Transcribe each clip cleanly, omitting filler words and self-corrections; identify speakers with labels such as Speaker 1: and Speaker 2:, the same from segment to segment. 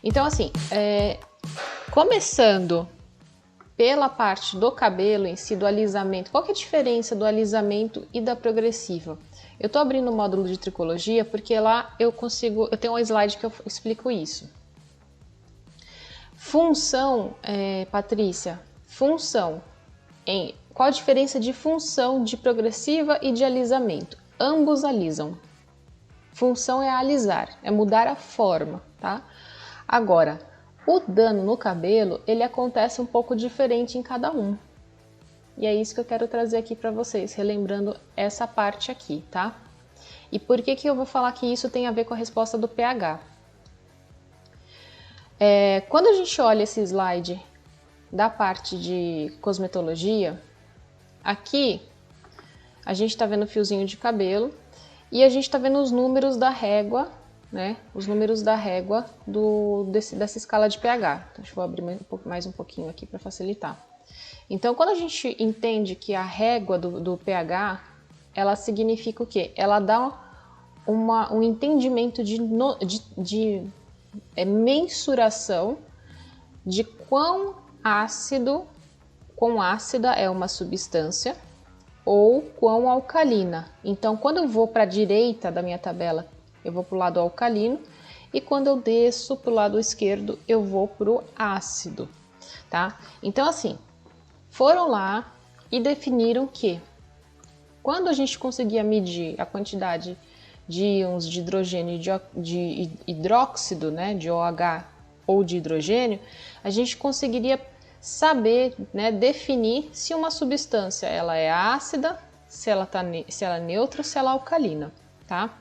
Speaker 1: Então, assim, começando pela parte do cabelo em si, do alisamento, qual que é a diferença do alisamento e da progressiva? Eu tô abrindo o módulo de tricologia porque lá eu tenho um slide que eu explico isso. Função, Patrícia, qual a diferença de função de progressiva e de alisamento? Ambos alisam. Função é alisar, é mudar a forma, tá? Agora, o dano no cabelo, ele acontece um pouco diferente em cada um. E é isso que eu quero trazer aqui para vocês, relembrando essa parte aqui, tá? E por que eu vou falar que isso tem a ver com a resposta do pH? Quando a gente olha esse slide da parte de cosmetologia, aqui a gente está vendo o fiozinho de cabelo e a gente está vendo os números da régua, né? Os números da régua dessa escala de pH. Então, deixa eu abrir mais um pouquinho aqui para facilitar. Então, quando a gente entende que a régua do pH, ela significa o quê? Ela dá um entendimento de mensuração de quão ácida é uma substância ou quão alcalina. Então, quando eu vou para a direita da minha tabela, eu vou para o lado alcalino, e quando eu desço para o lado esquerdo, eu vou para o ácido, tá? Então, assim, foram lá e definiram que quando a gente conseguia medir a quantidade de íons de hidrogênio e de hidróxido, né, de OH ou de hidrogênio, a gente conseguiria saber, né, definir se uma substância ela é ácida, se ela é neutra ou se ela é alcalina, tá?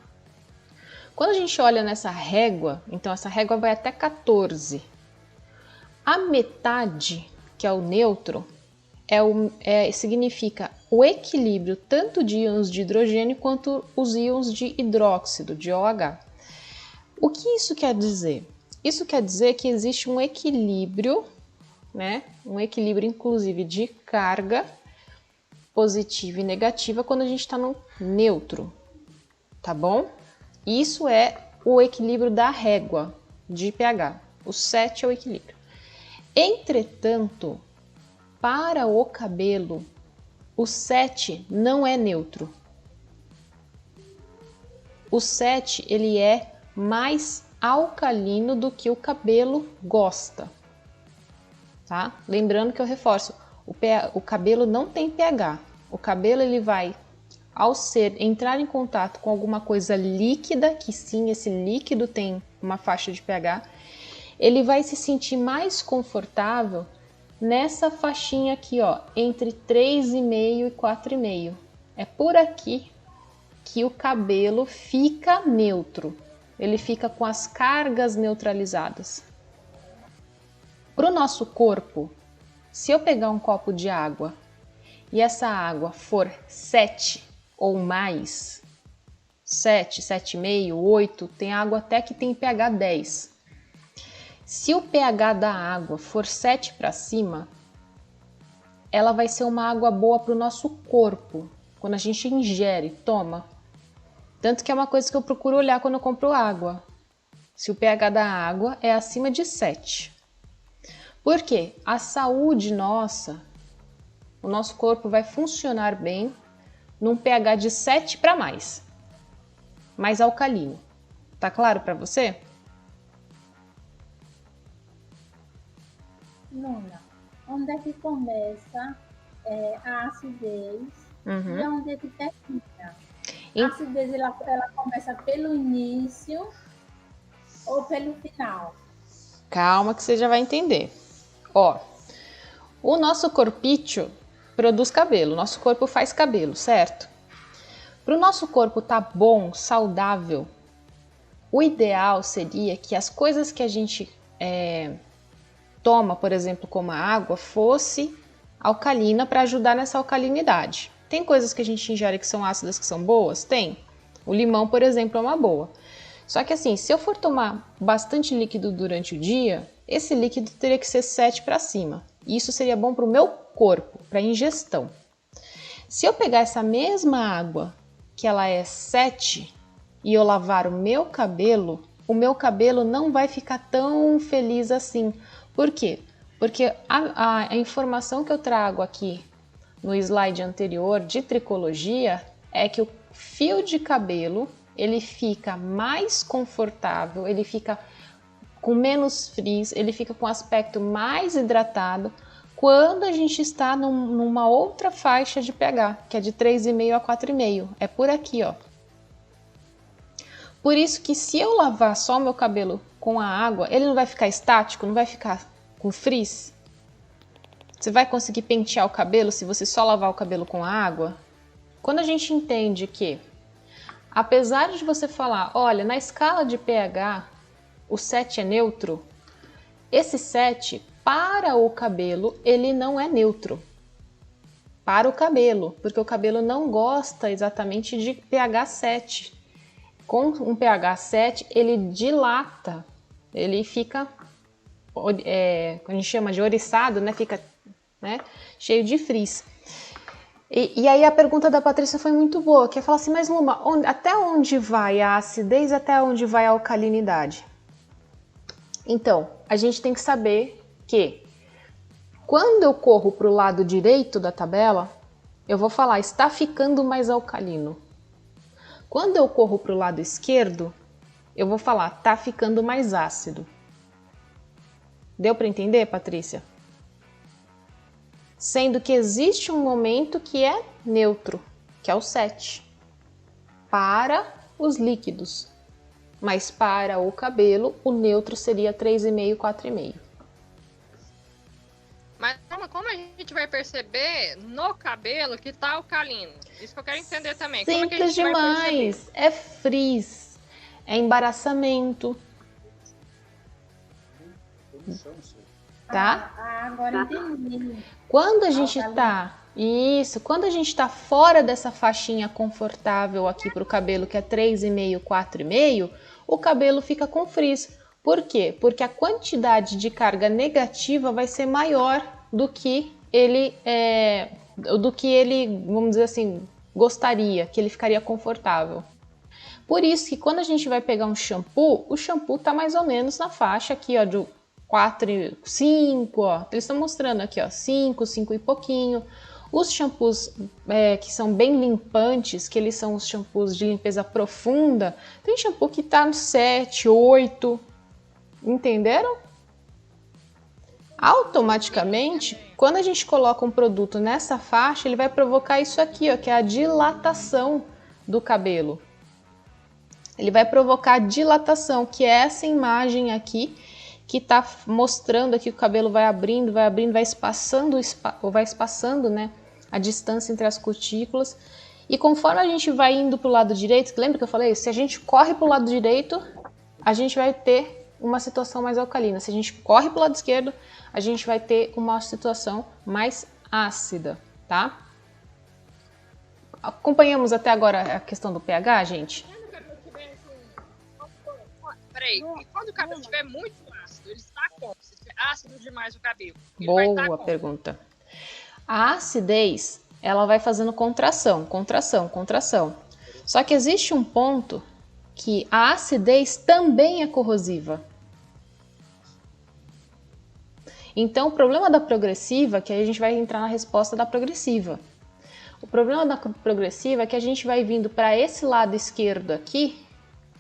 Speaker 1: Quando a gente olha nessa régua, então essa régua vai até 14. A metade, que é o neutro, significa o equilíbrio tanto de íons de hidrogênio quanto os íons de hidróxido, de OH. O que isso quer dizer? Isso quer dizer que existe um equilíbrio, né? Um equilíbrio inclusive de carga positiva e negativa quando a gente está no neutro, tá bom? Isso é o equilíbrio da régua de pH. O 7 é o equilíbrio. Entretanto, para o cabelo, o 7 não é neutro. O 7 ele é mais alcalino do que o cabelo gosta. Tá? Lembrando que eu reforço, o cabelo não tem pH. O cabelo ele vai, ao entrar em contato com alguma coisa líquida, que sim, esse líquido tem uma faixa de pH, ele vai se sentir mais confortável nessa faixinha aqui, ó, entre 3,5 e 4,5. É por aqui que o cabelo fica neutro. Ele fica com as cargas neutralizadas. Para o nosso corpo, se eu pegar um copo de água e essa água for 7 ou mais, 7, 7,5, 8, tem água até que tem pH 10. Se o pH da água for 7 para cima, ela vai ser uma água boa para o nosso corpo, quando a gente ingere, toma. Tanto que é uma coisa que eu procuro olhar quando eu compro água. Se o pH da água é acima de 7. Por quê? A saúde nossa, o nosso corpo vai funcionar bem num pH de 7 para mais alcalino. Tá claro para você?
Speaker 2: Luna, onde é que começa a acidez e onde é que termina? A acidez ela começa pelo início ou pelo final?
Speaker 1: Calma que você já vai entender. Ó, o nosso corpício produz cabelo, nosso corpo faz cabelo, certo? Para o nosso corpo tá bom, saudável, o ideal seria que as coisas que a gente toma, por exemplo, como a água, fosse alcalina para ajudar nessa alcalinidade. Tem coisas que a gente ingere que são ácidas que são boas? Tem. O limão, por exemplo, é uma boa. Só que assim, se eu for tomar bastante líquido durante o dia, esse líquido teria que ser 7 para cima. E isso seria bom para o meu corpo, para ingestão. Se eu pegar essa mesma água, que ela é 7, e eu lavar o meu cabelo, o meu cabelo não vai ficar tão feliz assim. Por quê? Porque a informação que eu trago aqui no slide anterior de tricologia é que o fio de cabelo ele fica mais confortável, ele fica com menos frizz, ele fica com aspecto mais hidratado quando a gente está numa outra faixa de pH, que é de 3,5 a 4,5. É por aqui, ó. Por isso que se eu lavar só o meu cabelo com a água, ele não vai ficar estático, não vai ficar com frizz. Você vai conseguir pentear o cabelo se você só lavar o cabelo com a água? Quando a gente entende que, apesar de você falar, olha, na escala de pH, o 7 é neutro, esse 7, para o cabelo, ele não é neutro. Para o cabelo, porque o cabelo não gosta exatamente de pH 7. Com um pH 7, ele dilata, ele fica, a gente chama de oriçado, né? Fica, né, cheio de frizz. E aí a pergunta da Patrícia foi muito boa, que é falar assim, mas Luma, até onde vai a acidez, até onde vai a alcalinidade? Então, a gente tem que saber que quando eu corro para o lado direito da tabela, eu vou falar, está ficando mais alcalino. Quando eu corro para o lado esquerdo, eu vou falar, está ficando mais ácido. Deu para entender, Patrícia? Sendo que existe um momento que é neutro, que é o 7, para os líquidos. Mas para o cabelo, o neutro seria 3,5, 4,5.
Speaker 3: Mas como a gente vai perceber no cabelo que tá alcalino? Isso que eu quero entender também.
Speaker 1: Simples
Speaker 3: como é que a gente
Speaker 1: demais.
Speaker 3: vai perceber?
Speaker 1: É frizz, é embaraçamento. Tá?
Speaker 2: Agora entendi.
Speaker 1: Quando a gente tá... Isso, quando a gente tá fora dessa faixinha confortável aqui pro cabelo, que é 3,5, 4,5, o cabelo fica com frizz. Por quê? Porque a quantidade de carga negativa vai ser maior do que ele, vamos dizer assim, gostaria, que ele ficaria confortável. Por isso que quando a gente vai pegar um shampoo, o shampoo tá mais ou menos na faixa aqui, ó, de 4, 5, ó. Eles estão mostrando aqui, ó, 5, 5 e pouquinho. Os shampoos que são bem limpantes, que eles são os shampoos de limpeza profunda, tem shampoo que tá no 7, 8, entenderam? Automaticamente, quando a gente coloca um produto nessa faixa, ele vai provocar isso aqui, ó, que é a dilatação do cabelo. Ele vai provocar dilatação, que é essa imagem aqui, que está mostrando aqui que o cabelo vai abrindo, vai espaçando, né, a distância entre as cutículas. E conforme a gente vai indo para o lado direito, lembra que eu falei? Se a gente corre para o lado direito, a gente vai ter uma situação mais alcalina. Se a gente corre para o lado esquerdo, a gente vai ter uma situação mais ácida, tá? Acompanhamos até agora a questão do pH, gente?
Speaker 3: Peraí, e quando o cabelo estiver muito ácido, ele está como? Se estiver ácido demais o cabelo, ele
Speaker 1: Boa
Speaker 3: vai estar
Speaker 1: pergunta. A acidez, ela vai fazendo contração, contração, contração. Só que existe um ponto que a acidez também é corrosiva. Então, o problema da progressiva, que aí a gente vai entrar na resposta da progressiva. O problema da progressiva é que a gente vai vindo para esse lado esquerdo aqui,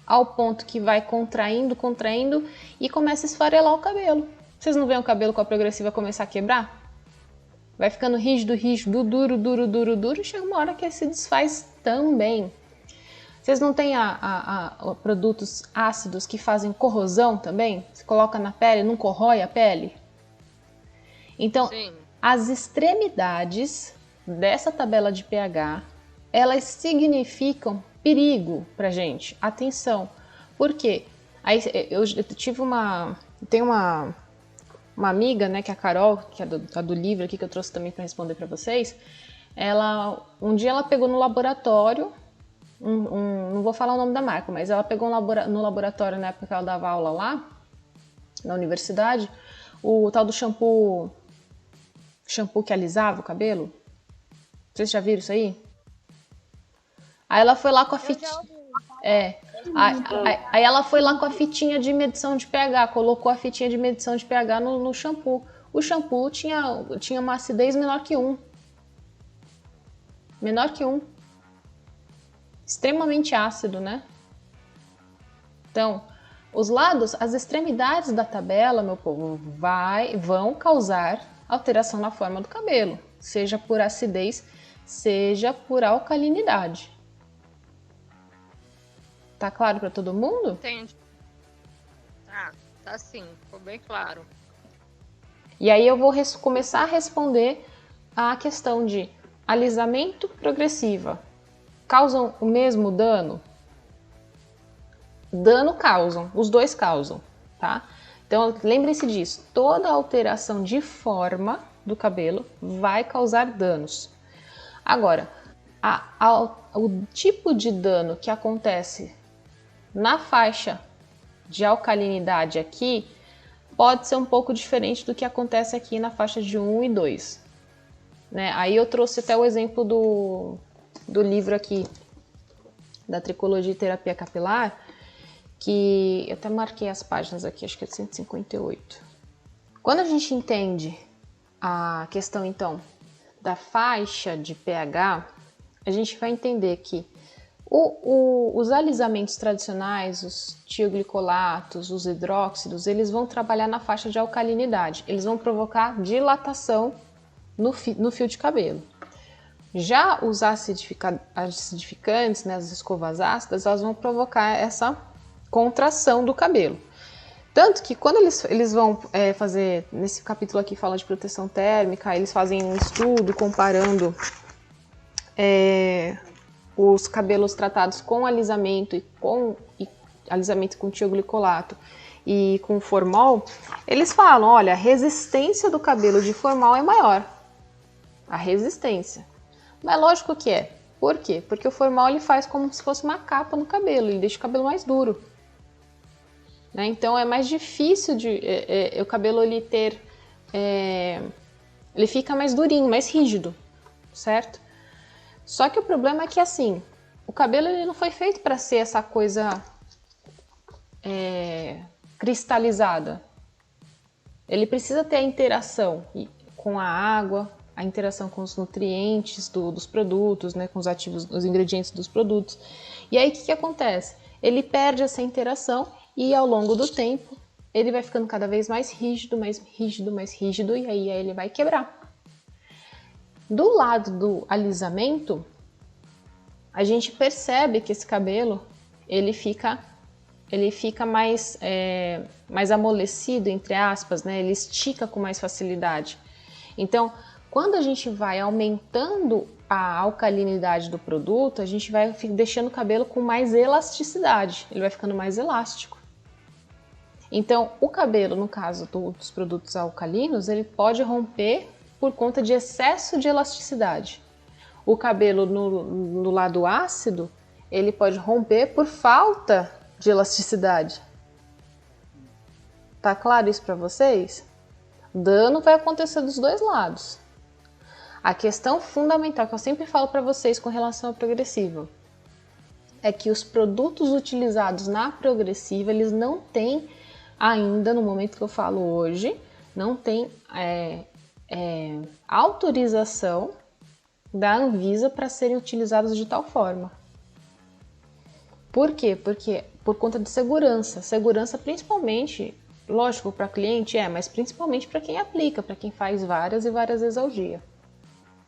Speaker 1: ao ponto que vai contraindo, contraindo e começa a esfarelar o cabelo. Vocês não veem o cabelo com a progressiva começar a quebrar? Vai ficando rígido, rígido, duro, duro, duro, duro, e chega uma hora que ele se desfaz também. Vocês não têm produtos ácidos que fazem corrosão também? Você coloca na pele, não corrói a pele? Então, sim, as extremidades dessa tabela de pH, elas significam perigo pra gente. Atenção. Por quê? Aí eu tive tem uma amiga, né, que é a Carol, que é do livro aqui que eu trouxe também para responder para vocês. Um dia ela pegou no laboratório, não vou falar o nome da marca, mas ela pegou no laboratório na época que ela dava aula lá, na universidade, o tal do shampoo que alisava o cabelo. Vocês já viram isso aí? Aí ela foi lá com a fitinha. Aí ela foi lá com a fitinha de medição de pH, colocou a fitinha de medição de pH no shampoo. O shampoo tinha uma acidez menor que 1. Menor que 1. Extremamente ácido, né? Então, os lados, as extremidades da tabela, meu povo, vão causar alteração na forma do cabelo, seja por acidez, seja por alcalinidade. Tá claro para todo mundo?
Speaker 3: Entendi. Tá sim, ficou bem claro.
Speaker 1: E aí eu vou começar a responder a questão de alisamento progressiva. Causam o mesmo dano? Dano causam, os dois causam, tá? Então lembre-se disso, toda alteração de forma do cabelo vai causar danos. Agora, o tipo de dano que acontece na faixa de alcalinidade aqui pode ser um pouco diferente do que acontece aqui na faixa de 1 e 2. Né? Aí eu trouxe até o exemplo do livro aqui, da Tricologia e Terapia Capilar, que eu até marquei as páginas aqui, acho que é 158. Quando a gente entende a questão, então, da faixa de pH, a gente vai entender que os alisamentos tradicionais, os tioglicolatos, os hidróxidos, eles vão trabalhar na faixa de alcalinidade. Eles vão provocar dilatação no fio de cabelo. Já os acidificantes, né, as escovas ácidas, elas vão provocar essa contração do cabelo. Tanto que quando eles vão fazer, nesse capítulo aqui fala de proteção térmica, eles fazem um estudo comparando os cabelos tratados com alisamento alisamento com tioglicolato e com formol, eles falam, olha, a resistência do cabelo de formol é maior. A resistência. Mas lógico que é. Por quê? Porque o formol ele faz como se fosse uma capa no cabelo, ele deixa o cabelo mais duro. Né? Então é mais difícil o cabelo ele ter... ele fica mais durinho, mais rígido, certo? Só que o problema é que assim, o cabelo ele não foi feito para ser essa coisa cristalizada. Ele precisa ter a interação com a água, a interação com os nutrientes dos produtos, né, com os ativos, os ingredientes dos produtos. E aí o que acontece? Ele perde essa interação e ao longo do tempo ele vai ficando cada vez mais rígido, mais rígido, mais rígido e aí ele vai quebrar. Do lado do alisamento, a gente percebe que esse cabelo ele fica mais amolecido, entre aspas, né? Ele estica com mais facilidade. Então, quando a gente vai aumentando a alcalinidade do produto, a gente vai deixando o cabelo com mais elasticidade, ele vai ficando mais elástico. Então, o cabelo, no caso dos produtos alcalinos, ele pode romper por conta de excesso de elasticidade. O cabelo no lado ácido, ele pode romper por falta de elasticidade. Tá claro isso para vocês? Dano vai acontecer dos dois lados. A questão fundamental que eu sempre falo para vocês com relação à progressiva é que os produtos utilizados na progressiva, eles não têm ainda, no momento que eu falo hoje, não tem autorização da Anvisa para serem utilizados de tal forma. Por quê? Porque por conta de segurança. Segurança principalmente, lógico, para cliente mas principalmente para quem aplica, para quem faz várias e várias vezes ao dia.